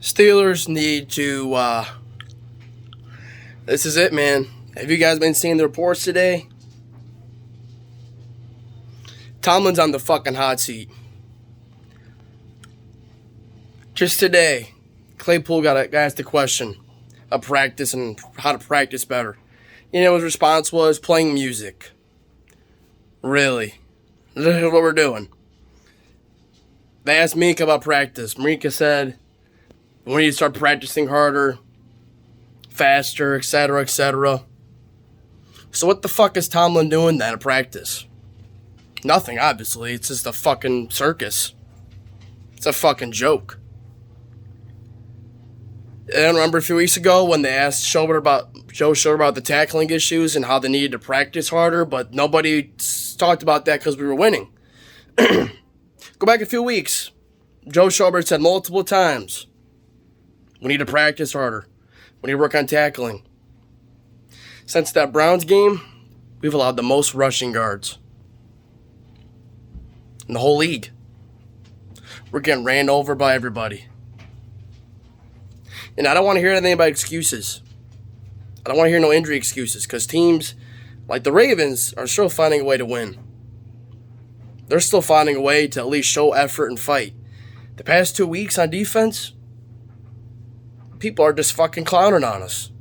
Steelers need to, this is it, man. Have you guys been seeing the reports today? Tomlin's on the fucking hot seat. Just today, Claypool got asked a question of practice and how to practice better. You know, his response was playing music. Really? This is what we're doing. They asked Mika about practice. Mika said, we need to start practicing harder, faster, etc., etc. So what the fuck is Tomlin doing then at practice? Nothing, obviously. It's just a fucking circus. It's a fucking joke. I remember a few weeks ago when they asked Joe Schobert about the tackling issues and how they needed to practice harder, but nobody talked about that because we were winning. Go back a few weeks. Joe Schobert said multiple times, we need to practice harder. We need to work on tackling. Since that Browns game, we've allowed the most rushing yards in the whole league. We're getting ran over by everybody. And I don't want to hear anything about excuses. I don't want to hear no injury excuses because teams like the Ravens are still finding a way to win. They're still finding a way to at least show effort and fight. The past 2 weeks on defense, people are just fucking clowning on us.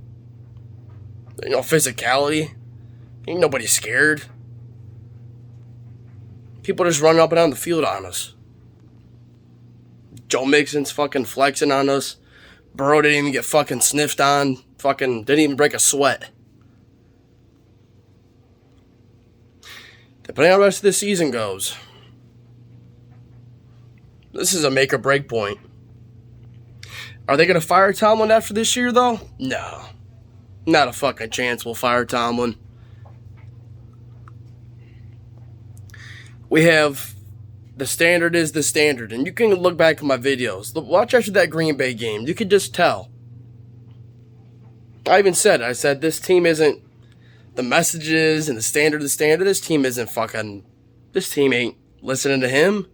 You know, physicality. Ain't nobody scared. People just running up and down the field on us. Joe Mixon's fucking flexing on us. Burrow didn't even get fucking sniffed on. Fucking didn't even break a sweat. Depending on how the rest of the season goes, this is a make or break point. Are they going to fire Tomlin after this year, though? No. Not a fucking chance we'll fire Tomlin. We have... The standard is the standard. And you can look back at my videos. Watch after that Green Bay game. You could just tell. I even said, this team isn't the messages and the standard. This team isn't fucking... This team ain't listening to him.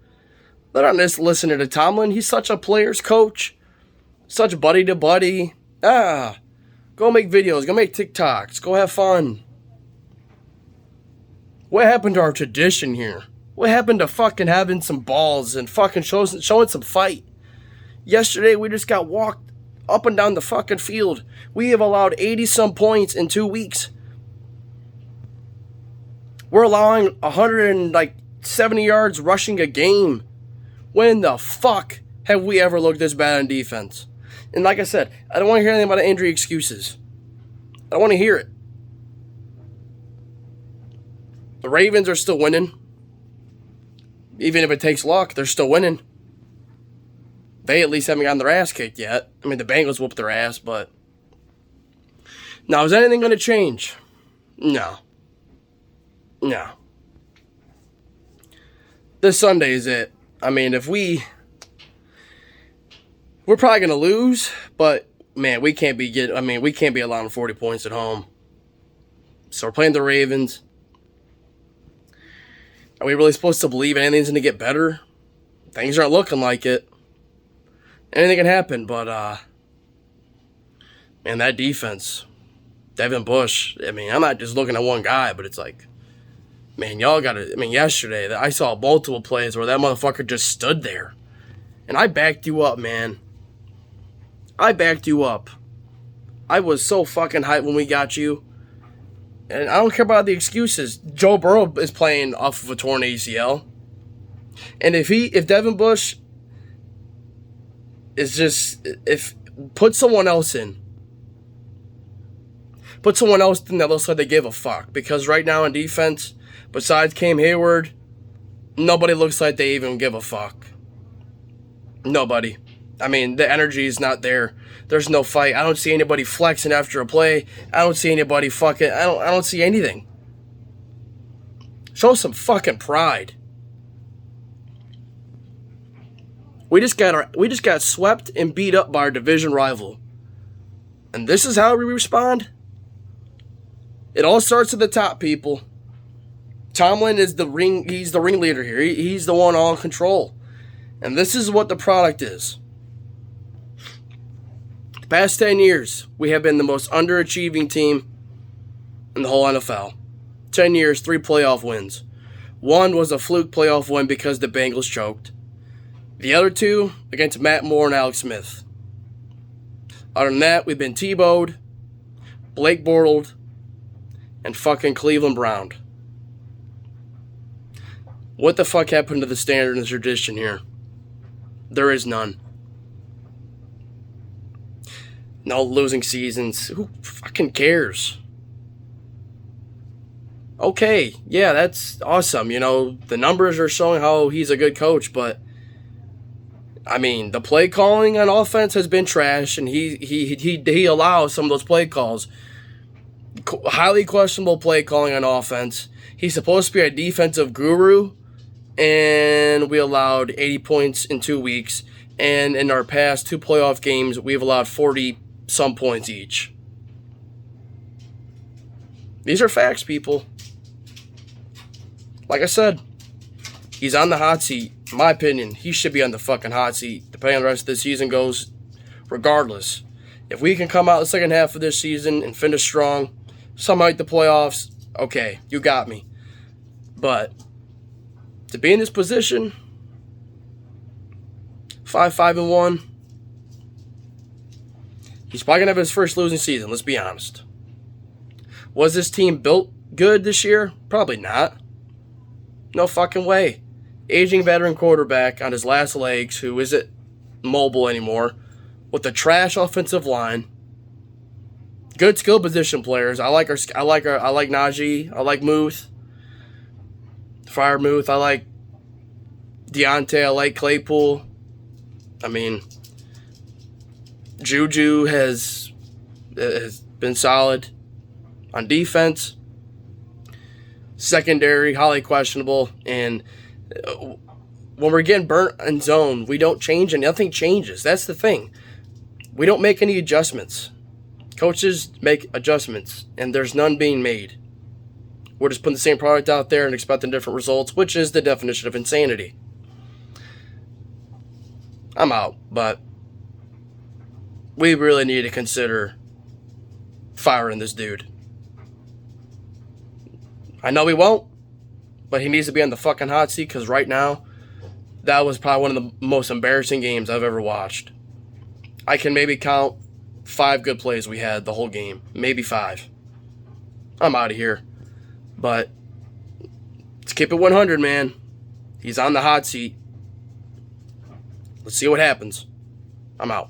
They're not just listening to Tomlin. He's such a player's coach. Such buddy to buddy. Go make videos. Go make TikToks. Go have fun. What happened to our tradition here? What happened to fucking having some balls and fucking showing some fight? Yesterday, we just got walked up and down the fucking field. We have allowed 80-some points in 2 weeks. We're allowing 170 yards rushing a game. When the fuck have we ever looked this bad on defense? And like I said, I don't want to hear anything about injury excuses. I don't want to hear it. The Ravens are still winning. Even if it takes luck, they're still winning. They at least haven't gotten their ass kicked yet. I mean, the Bengals whooped their ass, but... Now, is anything going to change? No. No. This Sunday is it. I mean, we're probably going to lose, but, man, we can't be allowing 40 points at home. So we're playing the Ravens. Are we really supposed to believe anything's going to get better? Things aren't looking like it. Anything can happen, but, man, that defense, Devin Bush, I mean, I'm not just looking at one guy, but it's like, man, y'all got to, I mean, yesterday, I saw multiple plays where that motherfucker just stood there. And I backed you up, man. I backed you up. I was so fucking hyped when we got you. And I don't care about the excuses. Joe Burrow is playing off of a torn ACL. And if Devin Bush is just, put someone else in. Put someone else in that looks like they give a fuck. Because right now in defense, besides Cam Hayward, nobody looks like they even give a fuck. Nobody. I mean, the energy is not there. There's no fight. I don't see anybody flexing after a play. I don't see anybody fucking... I don't see anything. Show some fucking pride. We just got swept and beat up by our division rival. And this is how we respond? It all starts at the top, people. Tomlin is he's the ringleader here. He's the one all in control. And this is what the product is. Past 10 years, we have been the most underachieving team in the whole NFL. 10 years, 3 playoff wins. One was a fluke playoff win because the Bengals choked. The other 2 against Matt Moore and Alex Smith. Other than that, we've been T-bowed, Blake Bortles, and fucking Cleveland Browned. What the fuck happened to the standard and the tradition here? There is none. No losing seasons. Who fucking cares? Okay, yeah, that's awesome. The numbers are showing how he's a good coach, but I mean, the play calling on offense has been trash, and he allows some of those play calls. Highly questionable play calling on offense. He's supposed to be a defensive guru, and we allowed 80 points in 2 weeks. And in our past 2 playoff games, we've allowed 40-some points each. These are facts, people. Like I said, he's on the hot seat. In my opinion, he should be on the fucking hot seat, depending on the rest of the season goes, regardless. If we can come out the second half of this season and finish strong, somehow make the playoffs, okay, you got me. But to be in this position, 5-1, he's probably going to have his first losing season, let's be honest. Was this team built good this year? Probably not. No fucking way. Aging veteran quarterback on his last legs who isn't mobile anymore with a trash offensive line. Good skill position players. I like Najee. I like Muth. Freiermuth. I like Deontay. I like Claypool. I mean, Juju has been solid on defense. Secondary, highly questionable. And when we're getting burnt in zone, we don't change and nothing changes. That's the thing. We don't make any adjustments. Coaches make adjustments, and there's none being made. We're just putting the same product out there and expecting different results, which is the definition of insanity. I'm out, but we really need to consider firing this dude. I know we won't, but he needs to be on the fucking hot seat because right now, that was probably one of the most embarrassing games I've ever watched. I can maybe count 5 good plays we had the whole game. Maybe 5. I'm out of here. But let's keep it 100, man. He's on the hot seat. Let's see what happens. I'm out.